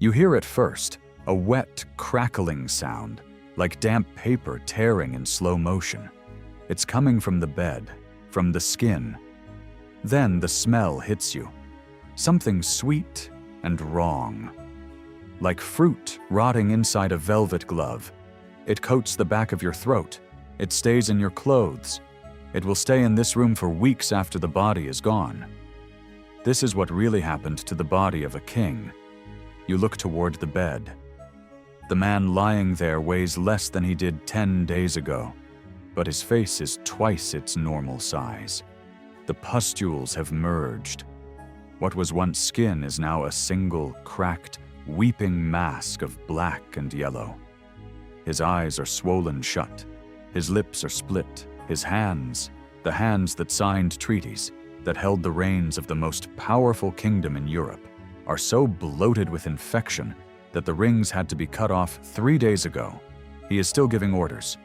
You hear at first a wet, crackling sound, like damp paper tearing in slow motion. It's coming from the bed, from the skin. Then the smell hits you. Something sweet and wrong. Like fruit rotting inside a velvet glove. It coats the back of your throat. It stays in your clothes. It will stay in this room for weeks after the body is gone. This is what really happened to the body of a king. You look toward the bed. The man lying there weighs less than he did 10 days ago, but his face is twice its normal size. The pustules have merged. What was once skin is now a single, cracked, weeping mask of black and yellow. His eyes are swollen shut. His lips are split. His hands, the hands that signed treaties, that held the reins of the most powerful kingdom in Europe, are so bloated with infection that the rings had to be cut off 3 days ago. He is still giving orders.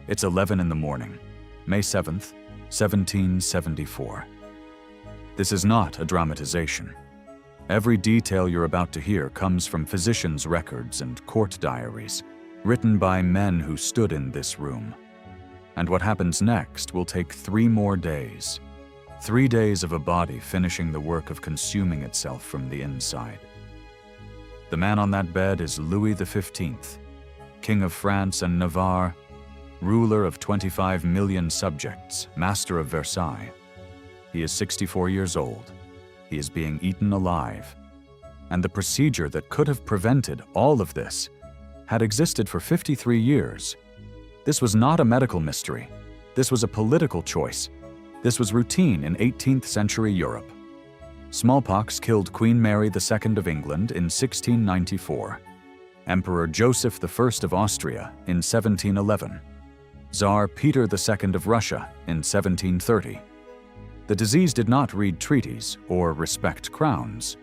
It's 11 in the morning, May 7th, 1774. This is not a dramatization. Every detail you're about to hear comes from physicians' records and court diaries, written by men who stood in this room. And what happens next will take 3 more days. 3 days of a body finishing the work of consuming itself from the inside. The man on that bed is Louis XV, King of France and Navarre, ruler of 25 million subjects, master of Versailles. He is 64 years old. He is being eaten alive. And the procedure that could have prevented all of this had existed for 53 years. This was not a medical mystery. This was a political choice. This was routine in 18th century Europe. Smallpox killed Queen Mary II of England in 1694, Emperor Joseph I of Austria in 1711, Tsar Peter II of Russia in 1730. The disease did not read treaties or respect crowns.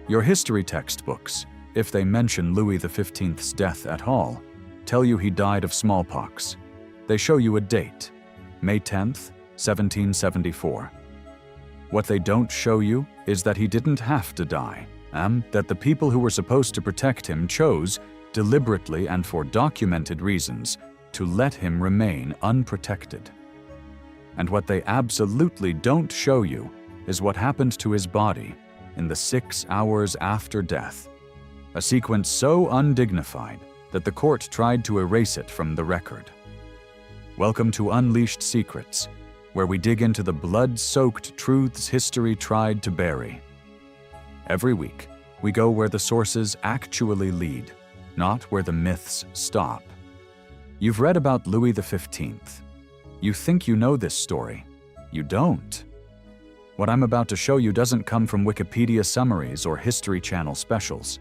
Your history textbooks, if they mention Louis XV's death at all, tell you he died of smallpox. They show you a date, May 10th, 1774. What they don't show you is that he didn't have to die, and that the people who were supposed to protect him chose, deliberately and for documented reasons, to let him remain unprotected. And what they absolutely don't show you is what happened to his body in the 6 hours after death, a sequence so undignified that the court tried to erase it from the record. Welcome to Unleashed Secrets, where we dig into the blood-soaked truths history tried to bury. Every week, we go where the sources actually lead, not where the myths stop. You've read about Louis XV. You think you know this story. You don't. What I'm about to show you doesn't come from Wikipedia summaries or History Channel specials.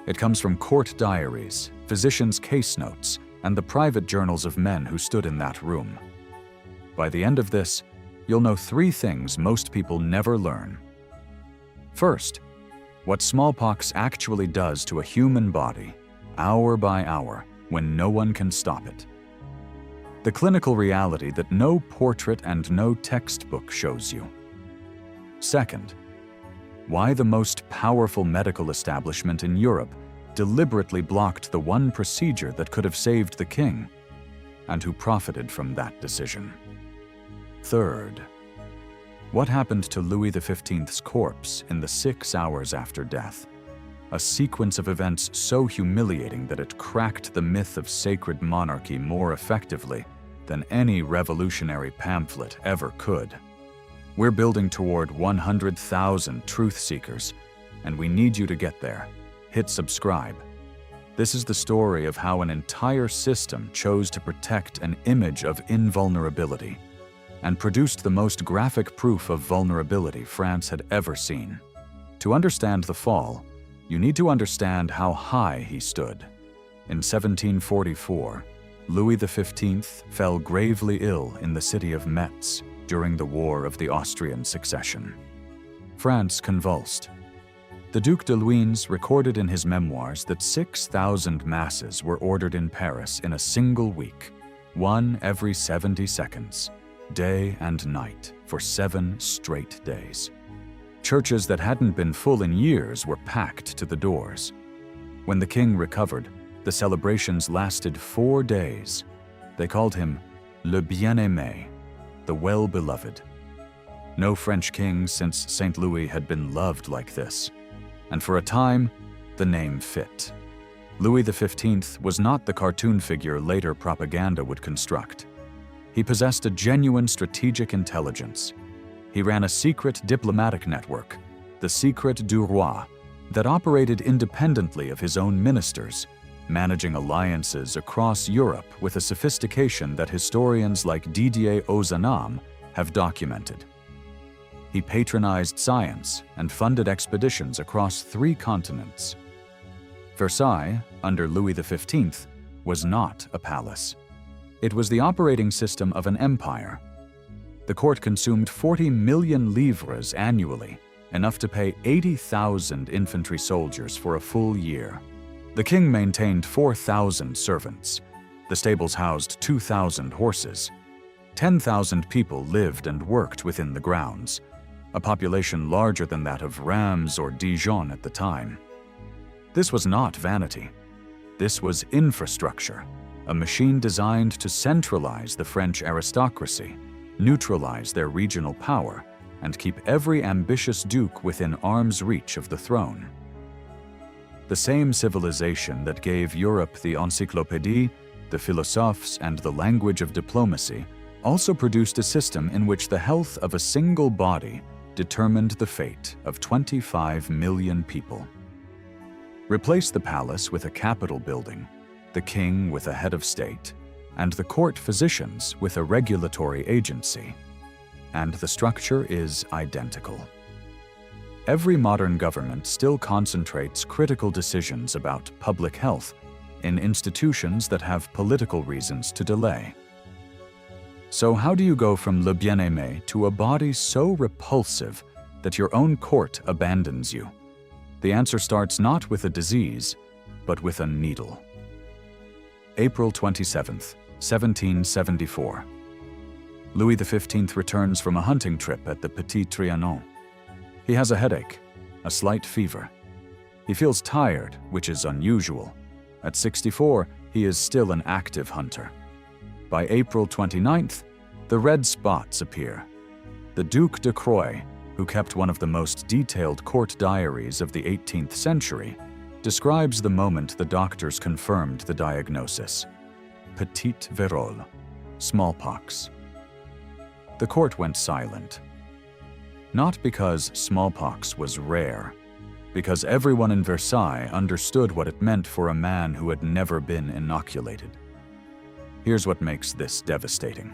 It comes from court diaries, physicians' case notes, and the private journals of men who stood in that room. By the end of this, you'll know 3 things most people never learn. First, what smallpox actually does to a human body, hour by hour, when no one can stop it. The clinical reality that no portrait and no textbook shows you. Second, why the most powerful medical establishment in Europe deliberately blocked the one procedure that could have saved the king, and who profited from that decision. Third, what happened to Louis XV's corpse in the 6 hours after death? A sequence of events so humiliating that it cracked the myth of sacred monarchy more effectively than any revolutionary pamphlet ever could. We're building toward 100,000 truth seekers, and we need you to get there. Hit subscribe. This is the story of how an entire system chose to protect an image of invulnerability and produced the most graphic proof of vulnerability France had ever seen. To understand the fall, you need to understand how high he stood. In 1744, Louis XV fell gravely ill in the city of Metz during the War of the Austrian Succession. France convulsed. The Duc de Luynes recorded in his memoirs that 6,000 masses were ordered in Paris in a single week, one every 70 seconds, day and night, for 7 straight days. Churches that hadn't been full in years were packed to the doors. When the king recovered, the celebrations lasted 4 days. They called him le Bien-Aimé, the well-beloved. No French king since St. Louis had been loved like this, and for a time, the name fit. Louis XV was not the cartoon figure later propaganda would construct. He possessed a genuine strategic intelligence. He ran a secret diplomatic network, the Secret du Roi, that operated independently of his own ministers, managing alliances across Europe with a sophistication that historians like Didier Ozanam have documented. He patronized science and funded expeditions across 3 continents. Versailles, under Louis XV, was not a palace. It was the operating system of an empire. The court consumed 40 million livres annually, enough to pay 80,000 infantry soldiers for a full year. The king maintained 4,000 servants. The stables housed 2,000 horses. 10,000 people lived and worked within the grounds, a population larger than that of Reims or Dijon at the time. This was not vanity. This was infrastructure, a machine designed to centralize the French aristocracy, neutralize their regional power, and keep every ambitious duke within arm's reach of the throne. The same civilization that gave Europe the encyclopédie, the philosophes, and the language of diplomacy also produced a system in which the health of a single body determined the fate of 25 million people. Replace the palace with a capital building, the king with a head of state, and the court physicians with a regulatory agency, and the structure is identical. Every modern government still concentrates critical decisions about public health in institutions that have political reasons to delay. So how do you go from le Bien-Aimé to a body so repulsive that your own court abandons you? The answer starts not with a disease, but with a needle. April 27th, 1774. Louis XV returns from a hunting trip at the Petit Trianon. He has a headache, a slight fever. He feels tired, which is unusual. At 64, he is still an active hunter. By April 29th, the red spots appear. The Duc de Croix, who kept one of the most detailed court diaries of the 18th century, describes the moment the doctors confirmed the diagnosis: petite vérole, smallpox. The court went silent. Not because smallpox was rare, because everyone in Versailles understood what it meant for a man who had never been inoculated. Here's what makes this devastating.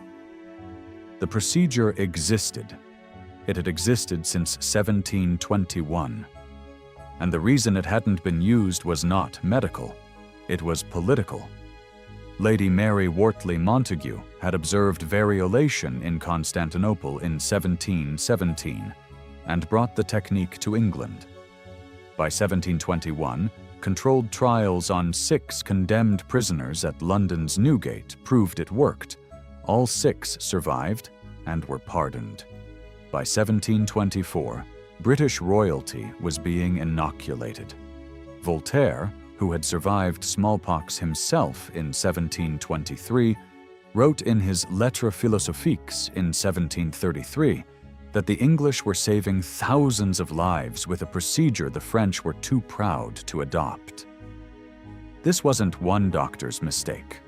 The procedure existed. It had existed since 1721. And the reason it hadn't been used was not medical, it was political. Lady Mary Wortley Montagu had observed variolation in Constantinople in 1717 and brought the technique to England. By 1721, controlled trials on 6 condemned prisoners at London's Newgate proved it worked. All 6 survived and were pardoned. By 1724, British royalty was being inoculated. Voltaire, who had survived smallpox himself in 1723, wrote in his Lettres philosophiques in 1733 that the English were saving thousands of lives with a procedure the French were too proud to adopt. This wasn't one doctor's mistake.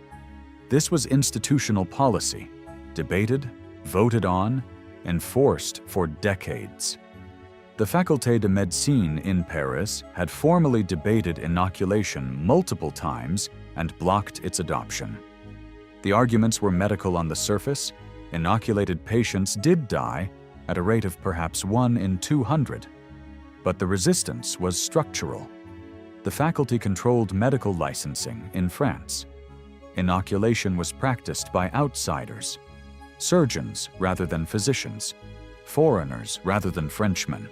This was institutional policy, debated, voted on, enforced for decades. The Faculté de Médecine in Paris had formally debated inoculation multiple times and blocked its adoption. The arguments were medical on the surface. Inoculated patients did die at a rate of perhaps 1 in 200. But the resistance was structural. The faculty controlled medical licensing in France. Inoculation was practiced by outsiders, surgeons rather than physicians, foreigners rather than Frenchmen.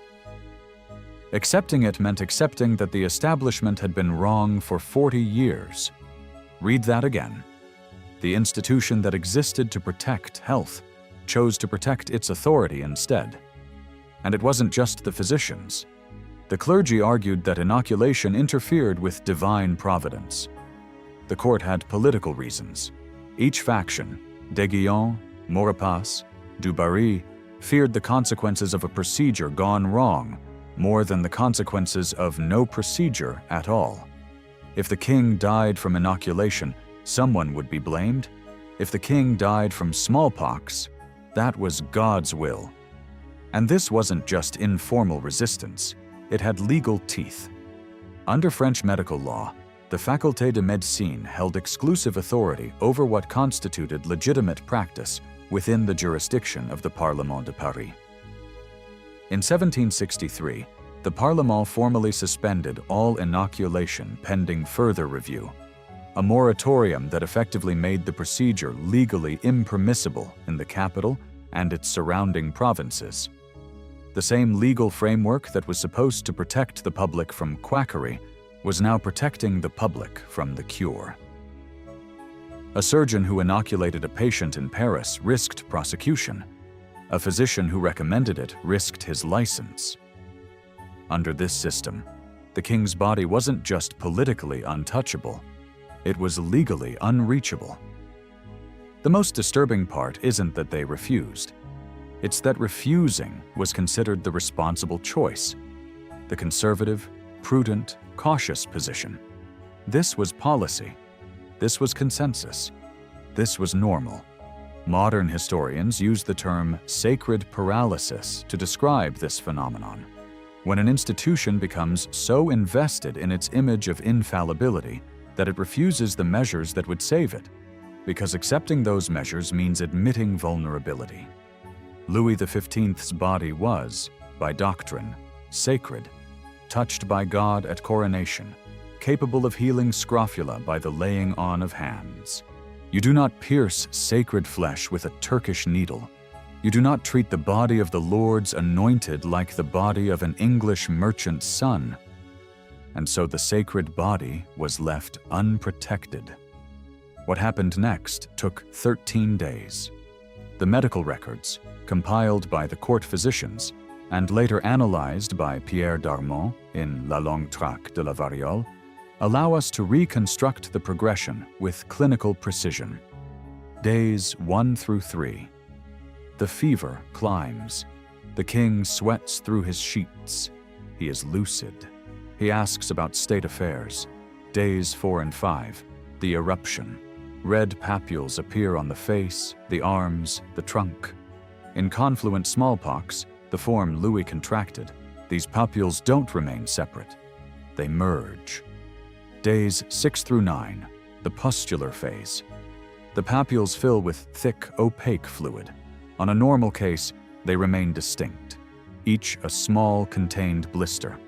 Accepting it meant accepting that the establishment had been wrong for 40 years. Read that again. The institution that existed to protect health chose to protect its authority instead. And it wasn't just the physicians. The clergy argued that inoculation interfered with divine providence. The court had political reasons. Each faction, Guillotine, Maurepas, Dubarry, feared the consequences of a procedure gone wrong more than the consequences of no procedure at all. If the king died from inoculation, someone would be blamed. If the king died from smallpox, that was God's will. And this wasn't just informal resistance, it had legal teeth. Under French medical law, the Faculté de Médecine held exclusive authority over what constituted legitimate practice within the jurisdiction of the Parlement de Paris. In 1763, the Parlement formally suspended all inoculation pending further review, a moratorium that effectively made the procedure legally impermissible in the capital and its surrounding provinces. The same legal framework that was supposed to protect the public from quackery was now protecting the public from the cure. A surgeon who inoculated a patient in Paris risked prosecution. A physician who recommended it risked his license. Under this system, the king's body wasn't just politically untouchable, it was legally unreachable. The most disturbing part isn't that they refused. It's that refusing was considered the responsible choice, the conservative, prudent, cautious position. This was policy. This was consensus. This was normal. Modern historians use the term sacred paralysis to describe this phenomenon, when an institution becomes so invested in its image of infallibility that it refuses the measures that would save it, because accepting those measures means admitting vulnerability. Louis XV's body was, by doctrine, sacred, touched by God at coronation, capable of healing scrofula by the laying on of hands. You do not pierce sacred flesh with a Turkish needle. You do not treat the body of the Lord's anointed like the body of an English merchant's son. And so the sacred body was left unprotected. What happened next took 13 days. The medical records, compiled by the court physicians and later analyzed by Pierre Darmon in La Longue Traque de la Variole, allow us to reconstruct the progression with clinical precision. Days 1 through 3. The fever climbs. The king sweats through his sheets. He is lucid. He asks about state affairs. Days 4 and 5. The eruption. Red papules appear on the face, the arms, the trunk. In confluent smallpox, the form Louis contracted, these papules don't remain separate. They merge. Days 6 through 9, the pustular phase. The papules fill with thick, opaque fluid. On a normal case, they remain distinct, each a small, contained blister.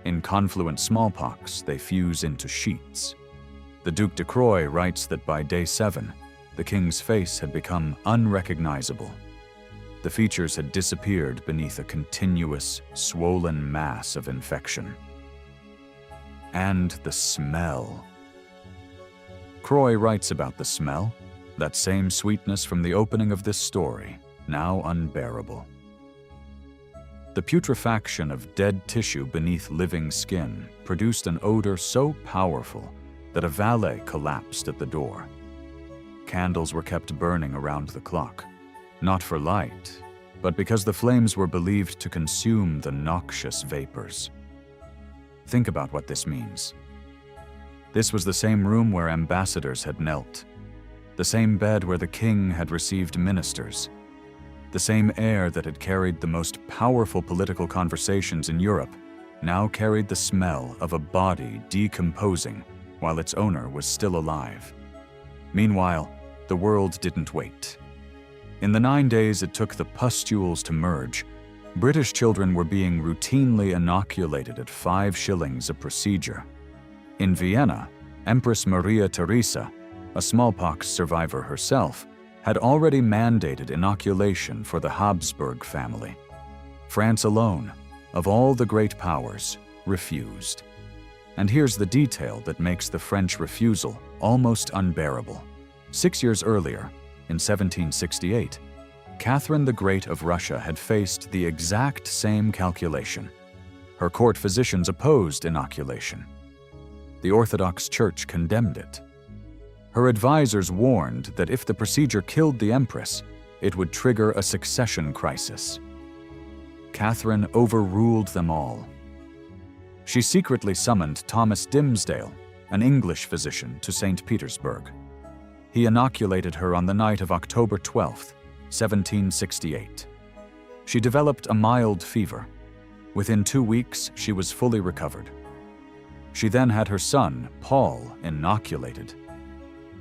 In confluent smallpox, they fuse into sheets. The Duc de Croix writes that by day 7, the king's face had become unrecognizable. The features had disappeared beneath a continuous, swollen mass of infection. And the smell. Croix writes about the smell, that same sweetness from the opening of this story, now unbearable. The putrefaction of dead tissue beneath living skin produced an odor so powerful that a valet collapsed at the door. Candles were kept burning around the clock, not for light, but because the flames were believed to consume the noxious vapors. Think about what this means. This was the same room where ambassadors had knelt, the same bed where the king had received ministers, the same air that had carried the most powerful political conversations in Europe now carried the smell of a body decomposing while its owner was still alive. Meanwhile, the world didn't wait. In the 9 days it took the pustules to merge, British children were being routinely inoculated at 5 shillings a procedure. In Vienna, Empress Maria Theresa, a smallpox survivor herself, had already mandated inoculation for the Habsburg family. France alone, of all the great powers, refused. And here's the detail that makes the French refusal almost unbearable. 6 years earlier, in 1768, Catherine the Great of Russia had faced the exact same calculation. Her court physicians opposed inoculation. The Orthodox Church condemned it. Her advisors warned that if the procedure killed the Empress, it would trigger a succession crisis. Catherine overruled them all. She secretly summoned Thomas Dimsdale, an English physician, to St. Petersburg. He inoculated her on the night of October 12, 1768. She developed a mild fever. Within 2 weeks, she was fully recovered. She then had her son, Paul, inoculated.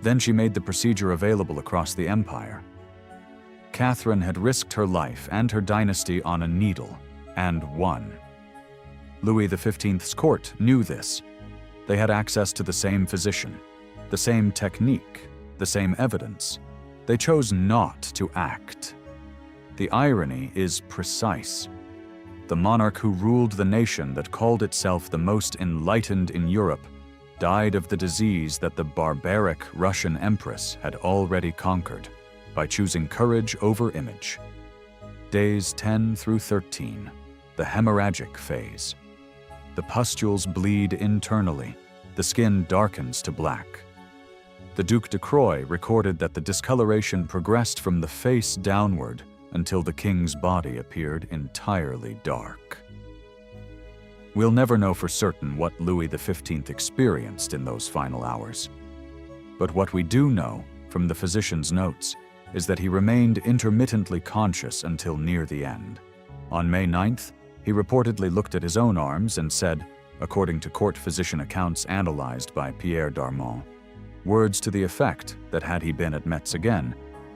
Then she made the procedure available across the empire. Catherine had risked her life and her dynasty on a needle, and won. Louis XV's court knew this. They had access to the same physician, the same technique, the same evidence. They chose not to act. The irony is precise. The monarch who ruled the nation that called itself the most enlightened in Europe died of the disease that the barbaric Russian Empress had already conquered by choosing courage over image. Days 10 through 13, the hemorrhagic phase. The pustules bleed internally, the skin darkens to black. The Duc de Croix recorded that the discoloration progressed from the face downward until the king's body appeared entirely dark. We'll never know for certain what Louis XV experienced in those final hours. But what we do know from the physician's notes is that he remained intermittently conscious until near the end. On May 9th, he reportedly looked at his own arms and said, according to court physician accounts analyzed by Pierre Darmon, words to the effect that had he been at Metz again,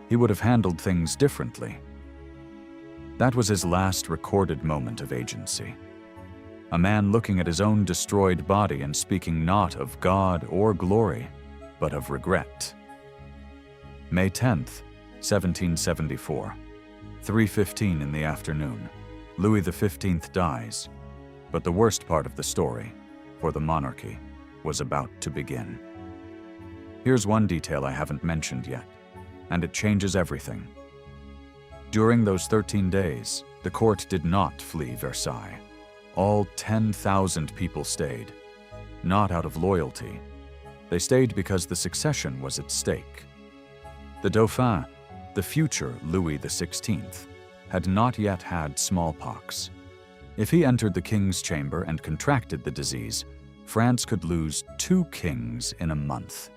he would have handled things differently. That was his last recorded moment of agency. A man looking at his own destroyed body and speaking not of God or glory, but of regret. May 10th, 1774, 3:15 in the afternoon, Louis XV dies, but the worst part of the story, for the monarchy, was about to begin. Here's one detail I haven't mentioned yet, and it changes everything. During those 13 days, the court did not flee Versailles. All 10,000 people stayed, not out of loyalty. They stayed because the succession was at stake. The Dauphin, the future Louis XVI, had not yet had smallpox. If he entered the king's chamber and contracted the disease, France could lose 2 kings in a month.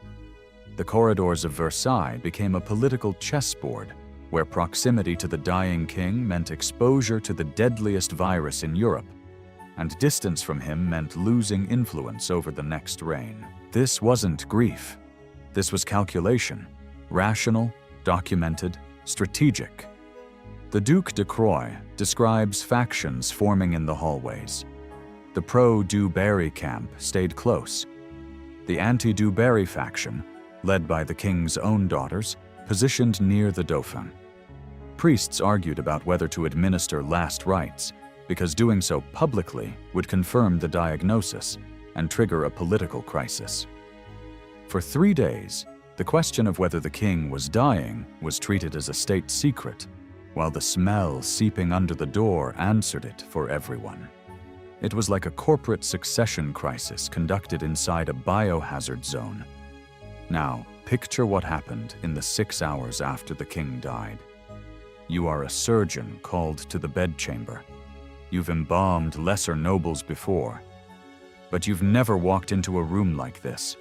The corridors of Versailles became a political chessboard where proximity to the dying king meant exposure to the deadliest virus in Europe, and distance from him meant losing influence over the next reign. This wasn't grief. This was calculation, rational, documented, strategic. The Duc de Croix describes factions forming in the hallways. The pro-Du Barry camp stayed close. The anti-Du Barry faction, led by the king's own daughters, positioned near the Dauphin. Priests argued about whether to administer last rites, because doing so publicly would confirm the diagnosis and trigger a political crisis. For 3 days, the question of whether the king was dying was treated as a state secret, while the smell seeping under the door answered it for everyone. It was like a corporate succession crisis conducted inside a biohazard zone. Now, picture what happened in the 6 hours after the king died. You are a surgeon called to the bedchamber. You've embalmed lesser nobles before, but you've never walked into a room like this.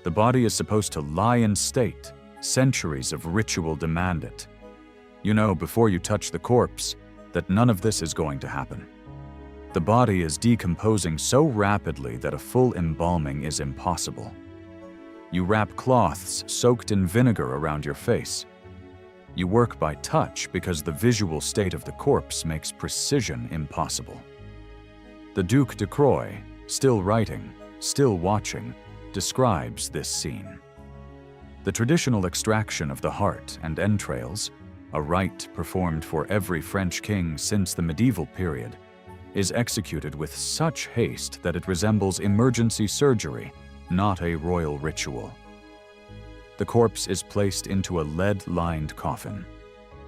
The body is supposed to lie in state. Centuries of ritual demand it. You know, before you touch the corpse, that none of this is going to happen. The body is decomposing so rapidly that a full embalming is impossible. You wrap cloths soaked in vinegar around your face. You work by touch because the visual state of the corpse makes precision impossible. The Duc de Croix, still writing, still watching, describes this scene. The traditional extraction of the heart and entrails, a rite performed for every French king since the medieval period, is executed with such haste that it resembles emergency surgery, not a royal ritual. The corpse is placed into a lead-lined coffin,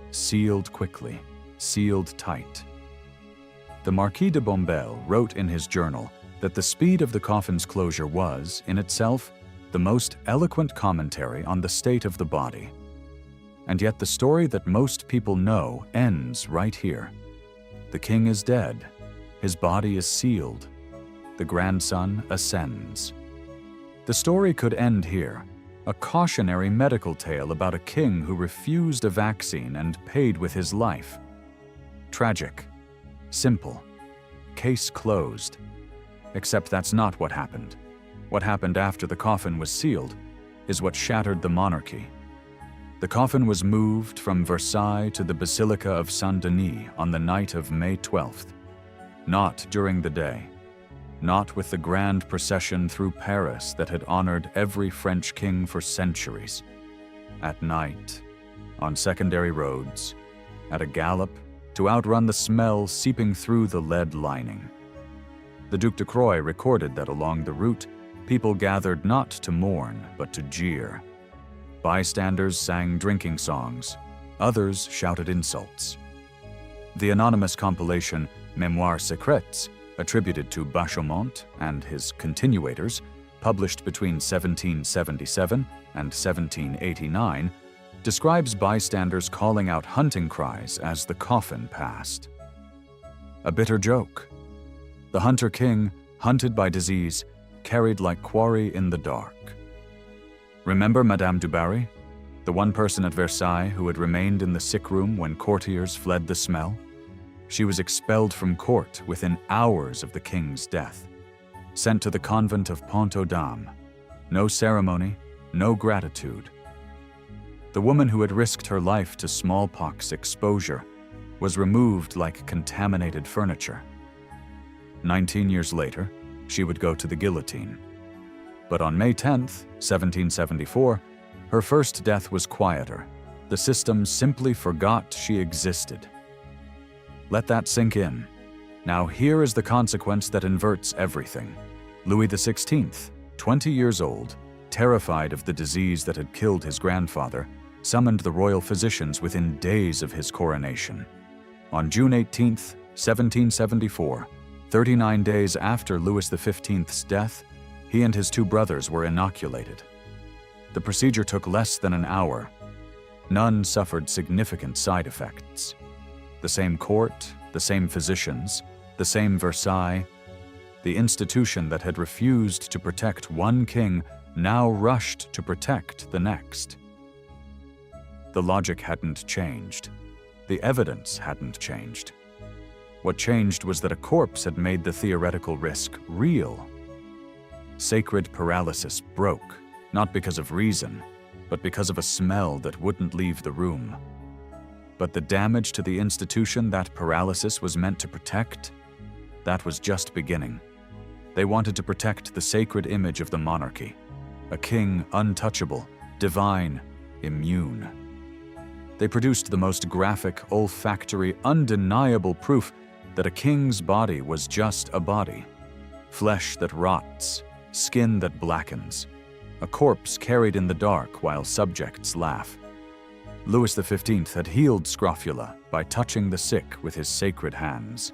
sealed quickly, sealed tight. The Marquis de Bombelle wrote in his journal that the speed of the coffin's closure was, in itself, the most eloquent commentary on the state of the body. And yet the story that most people know ends right here. The king is dead. His body is sealed. The grandson ascends. The story could end here, a cautionary medical tale about a king who refused a vaccine and paid with his life. Tragic. Simple. Case closed. Except that's not what happened. What happened after the coffin was sealed is what shattered the monarchy. The coffin was moved from Versailles to the Basilica of Saint-Denis on the night of May 12th. Not during the day. Not with the grand procession through Paris that had honored every French king for centuries. At night, on secondary roads, at a gallop to outrun the smell seeping through the lead lining. The Duc de Croix recorded that along the route, people gathered not to mourn, but to jeer. Bystanders sang drinking songs. Others shouted insults. The anonymous compilation Mémoires Secrètes, attributed to Bachaumont and his continuators, published between 1777 and 1789, describes bystanders calling out hunting cries as the coffin passed. A bitter joke. The hunter king, hunted by disease, carried like quarry in the dark. Remember Madame du Barry, the one person at Versailles who had remained in the sick room when courtiers fled the smell? She was expelled from court within hours of the king's death, sent to the convent of Pont-aux-Dames. No ceremony, no gratitude. The woman who had risked her life to smallpox exposure was removed like contaminated furniture. 19 years later, she would go to the guillotine. But on May 10th, 1774, her first death was quieter. The system simply forgot she existed. Let that sink in. Now here is the consequence that inverts everything. Louis XVI, 20 years old, terrified of the disease that had killed his grandfather, summoned the royal physicians within days of his coronation. On June 18, 1774, 39 days after Louis XV's death, he and his two brothers were inoculated. The procedure took less than an hour. None suffered significant side effects. The same court, the same physicians, the same Versailles. The institution that had refused to protect one king now rushed to protect the next. The logic hadn't changed. The evidence hadn't changed. What changed was that a corpse had made the theoretical risk real. Sacred paralysis broke, not because of reason, but because of a smell that wouldn't leave the room. But the damage to the institution that paralysis was meant to protect, that was just beginning. They wanted to protect the sacred image of the monarchy, a king untouchable, divine, immune. They produced the most graphic, olfactory, undeniable proof that a king's body was just a body. Flesh that rots, skin that blackens, a corpse carried in the dark while subjects laugh. Louis XV had healed scrofula by touching the sick with his sacred hands.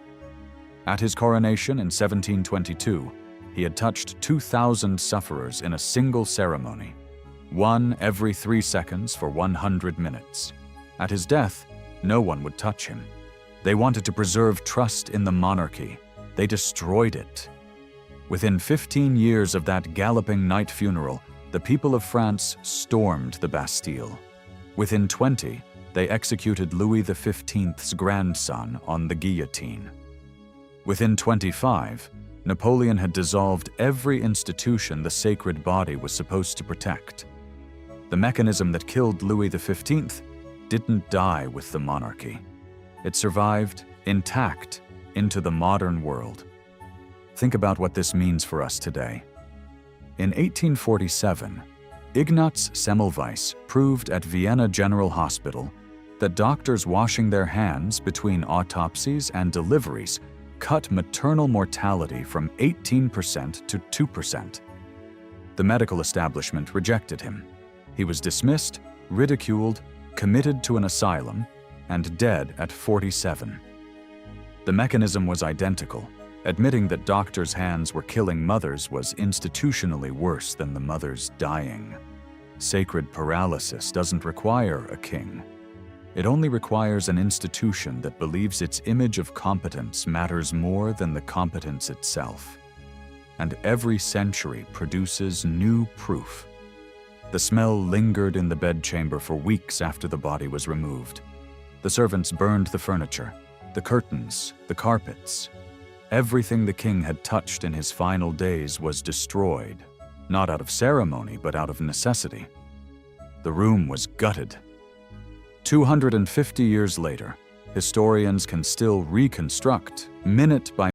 At his coronation in 1722, he had touched 2,000 sufferers in a single ceremony, one every 3 seconds for 100 minutes. At his death, no one would touch him. They wanted to preserve trust in the monarchy. They destroyed it. Within 15 years of that galloping night funeral, the people of France stormed the Bastille. Within 20, they executed Louis XV's grandson on the guillotine. Within 25, Napoleon had dissolved every institution the sacred body was supposed to protect. The mechanism that killed Louis XV didn't die with the monarchy. It survived, intact, into the modern world. Think about what this means for us today. In 1847, Ignaz Semmelweis proved at Vienna General Hospital that doctors washing their hands between autopsies and deliveries cut maternal mortality from 18% to 2%. The medical establishment rejected him. He was dismissed, ridiculed, committed to an asylum, and dead at 47. The mechanism was identical. Admitting that doctors' hands were killing mothers was institutionally worse than the mothers dying. Sacred paralysis doesn't require a king. It only requires an institution that believes its image of competence matters more than the competence itself. And every century produces new proof. The smell lingered in the bedchamber for weeks after the body was removed. The servants burned the furniture, the curtains, the carpets. Everything the king had touched in his final days was destroyed, not out of ceremony, but out of necessity. The room was gutted. 250 years later, historians can still reconstruct, minute by